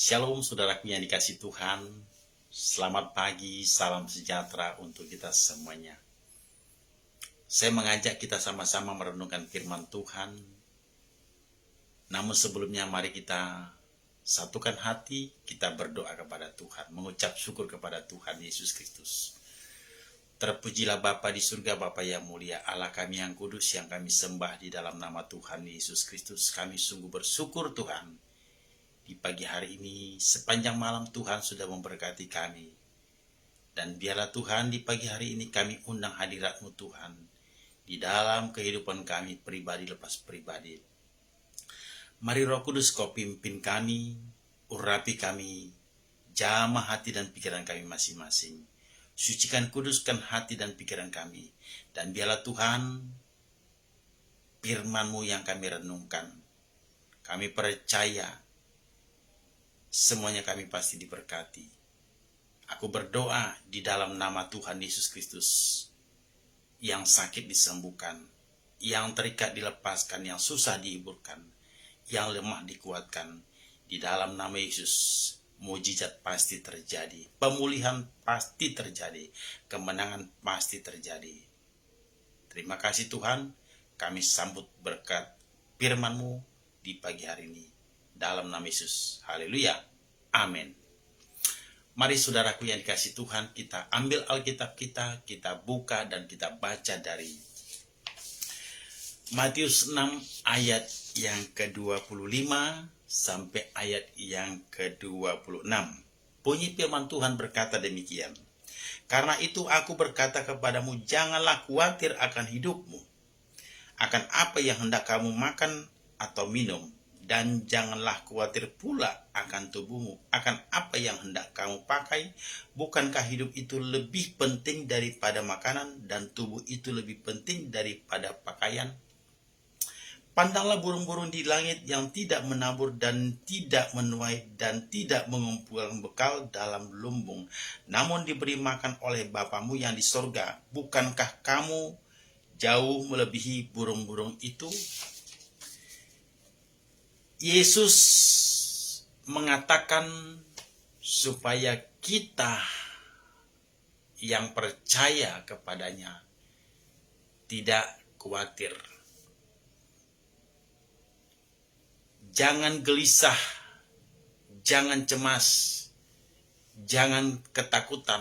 Shalom saudaraku yang dikasih Tuhan. Selamat pagi, salam sejahtera untuk kita semuanya. Saya mengajak kita sama-sama merenungkan firman Tuhan. Namun sebelumnya mari kita satukan hati, kita berdoa kepada Tuhan, mengucap syukur kepada Tuhan Yesus Kristus. Terpujilah Bapa di surga, Bapa yang mulia, Allah kami yang kudus, yang kami sembah di dalam nama Tuhan Yesus Kristus. Kami sungguh bersyukur Tuhan. Di pagi hari ini, sepanjang malam Tuhan sudah memberkati kami. Dan biarlah Tuhan di pagi hari ini kami undang hadirat-Mu Tuhan. Di dalam kehidupan kami pribadi lepas pribadi. Mari Roh Kudus Kau pimpin kami, urapi kami, jamah hati dan pikiran kami masing-masing. Sucikan, kuduskan hati dan pikiran kami. Dan biarlah Tuhan, firman-Mu yang kami renungkan. Kami percaya, semuanya kami pasti diberkati. Aku berdoa di dalam nama Tuhan Yesus Kristus. Yang sakit disembuhkan, yang terikat dilepaskan, yang susah dihiburkan, yang lemah dikuatkan. Di dalam nama Yesus, mujizat pasti terjadi. Pemulihan pasti terjadi. Kemenangan pasti terjadi. Terima kasih Tuhan, kami sambut berkat firman-Mu di pagi hari ini. Dalam nama Yesus. Haleluya. Amin. Mari saudaraku yang dikasih Tuhan, kita ambil Alkitab kita buka dan kita baca dari Matius 6 ayat yang ke-25 sampai ayat yang ke-26. Bunyi firman Tuhan berkata demikian. Karena itu aku berkata kepadamu, janganlah khawatir akan hidupmu, akan apa yang hendak kamu makan atau minum. Dan janganlah khawatir pula akan tubuhmu, akan apa yang hendak kamu pakai. Bukankah hidup itu lebih penting daripada makanan, dan tubuh itu lebih penting daripada pakaian? Pandanglah burung-burung di langit yang tidak menabur dan tidak menuai dan tidak mengumpulkan bekal dalam lumbung, namun diberi makan oleh Bapamu yang di sorga. Bukankah kamu jauh melebihi burung-burung itu? Yesus mengatakan supaya kita yang percaya kepadanya tidak khawatir. Jangan gelisah, jangan cemas, jangan ketakutan,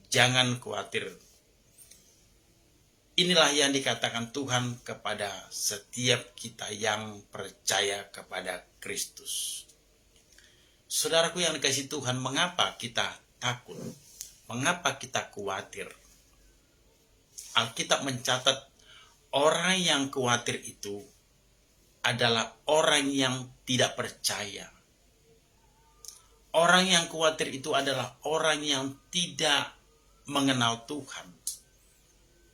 jangan khawatir. Inilah yang dikatakan Tuhan kepada setiap kita yang percaya kepada Kristus. Saudaraku yang dikasihi Tuhan, mengapa kita takut? Mengapa kita khawatir? Alkitab mencatat orang yang khawatir itu adalah orang yang tidak percaya. Orang yang khawatir itu adalah orang yang tidak mengenal Tuhan.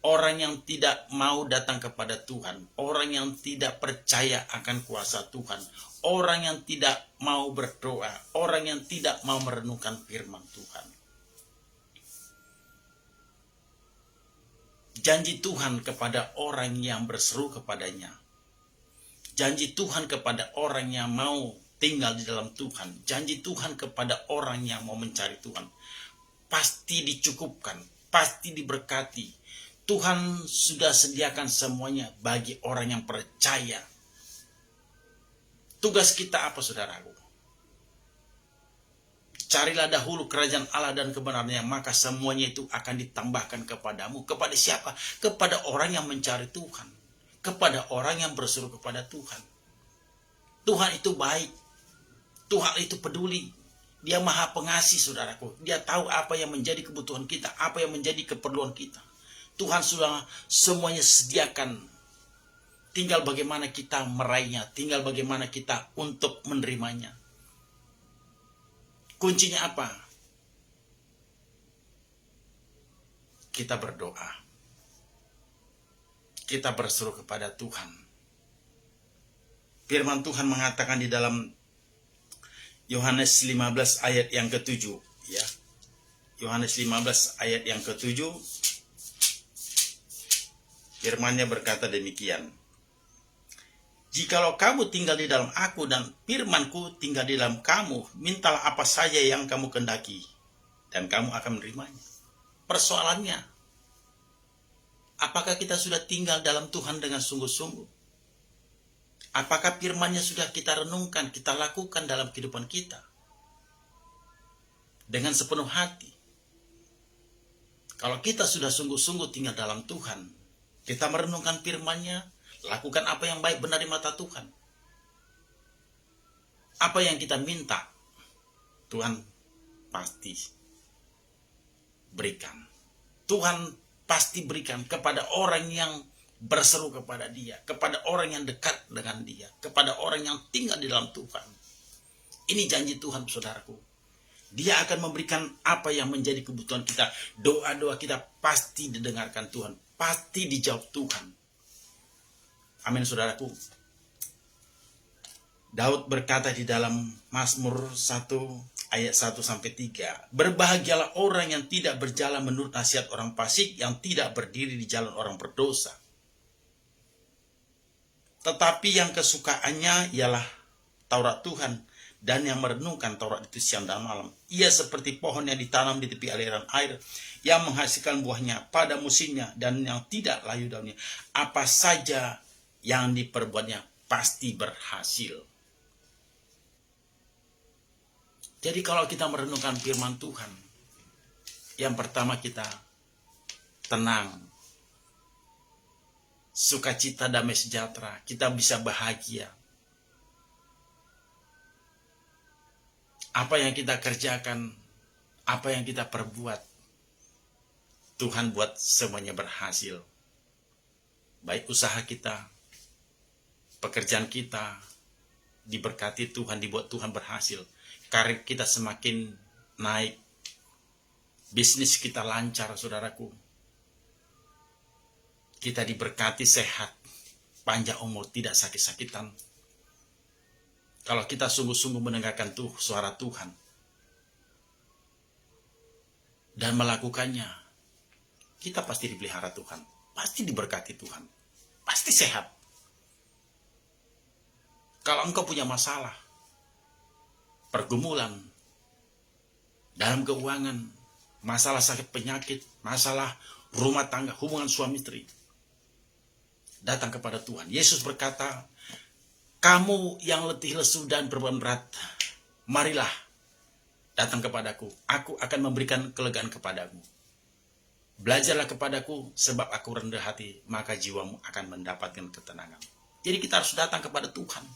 Orang yang tidak mau datang kepada Tuhan, orang yang tidak percaya akan kuasa Tuhan, orang yang tidak mau berdoa, orang yang tidak mau merenungkan firman Tuhan. Janji Tuhan kepada orang yang berseru kepadanya, janji Tuhan kepada orang yang mau tinggal di dalam Tuhan, janji Tuhan kepada orang yang mau mencari Tuhan, pasti dicukupkan, pasti diberkati. Tuhan sudah sediakan semuanya bagi orang yang percaya. Tugas kita apa, saudaraku? Carilah dahulu kerajaan Allah dan kebenarannya, maka semuanya itu akan ditambahkan kepadamu. Kepada siapa? Kepada orang yang mencari Tuhan. Kepada orang yang berseru kepada Tuhan. Tuhan itu baik. Tuhan itu peduli. Dia maha pengasih, saudaraku. Dia tahu apa yang menjadi kebutuhan kita, apa yang menjadi keperluan kita. Tuhan sudah semuanya sediakan. Tinggal bagaimana kita meraihnya. Tinggal bagaimana kita untuk menerimanya. Kuncinya apa? Kita berdoa. Kita berseru kepada Tuhan. Firman Tuhan mengatakan di dalam Yohanes 15 ayat yang ke-7. Ya. Yohanes 15 ayat yang ke-7. Firman-Nya berkata demikian. Jikalau kamu tinggal di dalam aku dan firmanku tinggal di dalam kamu, mintalah apa saja yang kamu kehendaki, dan kamu akan menerimanya. Persoalannya, apakah kita sudah tinggal dalam Tuhan dengan sungguh-sungguh? Apakah firman-Nya sudah kita renungkan, kita lakukan dalam kehidupan kita? Dengan sepenuh hati. Kalau kita sudah sungguh-sungguh tinggal dalam Tuhan, kita merenungkan firman-Nya, lakukan apa yang baik benar di mata Tuhan. Apa yang kita minta, Tuhan pasti berikan. Tuhan pasti berikan kepada orang yang berseru kepada Dia, kepada orang yang dekat dengan Dia, kepada orang yang tinggal di dalam Tuhan. Ini janji Tuhan, saudaraku. Dia akan memberikan apa yang menjadi kebutuhan kita. Doa-doa kita pasti didengarkan Tuhan, pasti dijawab Tuhan. Amin, saudaraku. Daud berkata di dalam Mazmur 1 ayat 1-3, berbahagialah orang yang tidak berjalan menurut nasihat orang fasik, yang tidak berdiri di jalan orang berdosa. Tetapi yang kesukaannya ialah Taurat Tuhan, dan yang merenungkan Taurat itu siang dan malam. Ia seperti pohon yang ditanam di tepi aliran air, yang menghasilkan buahnya pada musimnya, dan yang tidak layu daunnya. Apa saja yang diperbuatnya pasti berhasil. Jadi kalau kita merenungkan firman Tuhan, yang pertama kita tenang, sukacita, damai sejahtera, kita bisa bahagia. Apa yang kita kerjakan, apa yang kita perbuat, Tuhan buat semuanya berhasil. Baik usaha kita, pekerjaan kita diberkati Tuhan, dibuat Tuhan berhasil. Karir kita semakin naik, bisnis kita lancar, saudaraku. Kita diberkati sehat, panjang umur, tidak sakit-sakitan. Kalau kita sungguh-sungguh mendengarkan suara Tuhan dan melakukannya, kita pasti dipelihara Tuhan, pasti diberkati Tuhan, pasti sehat. Kalau engkau punya masalah, pergumulan dalam keuangan, masalah sakit penyakit, masalah rumah tangga, hubungan suami istri, datang kepada Tuhan. Yesus berkata, kamu yang letih lesu dan beban berat, marilah datang kepadaku, aku akan memberikan kelegaan kepadamu. Belajarlah kepadaku, sebab aku rendah hati, maka jiwamu akan mendapatkan ketenangan. Jadi kita harus datang kepada Tuhan.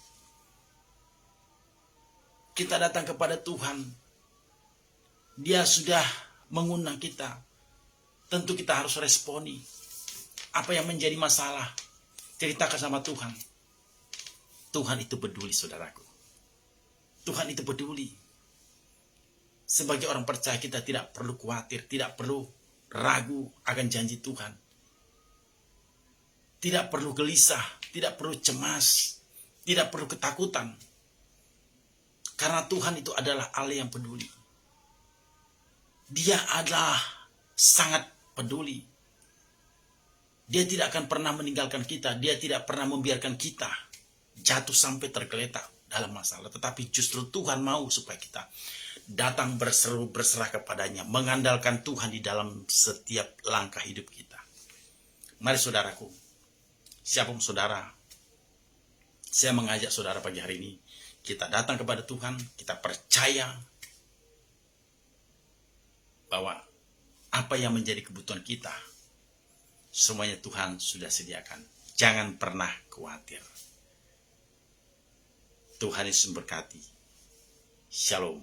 Kita datang kepada Tuhan. Dia sudah mengundang kita. Tentu kita harus responi. Apa yang menjadi masalah, ceritakan sama Tuhan. Tuhan itu peduli, saudaraku. Tuhan itu peduli. Sebagai orang percaya, kita tidak perlu khawatir, tidak perlu ragu akan janji Tuhan. Tidak perlu gelisah, tidak perlu cemas, tidak perlu ketakutan. Karena Tuhan itu adalah Allah yang peduli. Dia adalah sangat peduli. Dia tidak akan pernah meninggalkan kita. Dia tidak pernah membiarkan kita jatuh sampai tergeletak dalam masalah. Tetapi justru Tuhan mau supaya kita datang berseru, berserah kepadanya, mengandalkan Tuhan di dalam setiap langkah hidup kita. Mari saudaraku, siapapun saudara, saya mengajak saudara pagi hari ini, kita datang kepada Tuhan, kita percaya bahwa apa yang menjadi kebutuhan kita, semuanya Tuhan sudah sediakan. Jangan pernah khawatir. Tuhan Yesus memberkati. Shalom.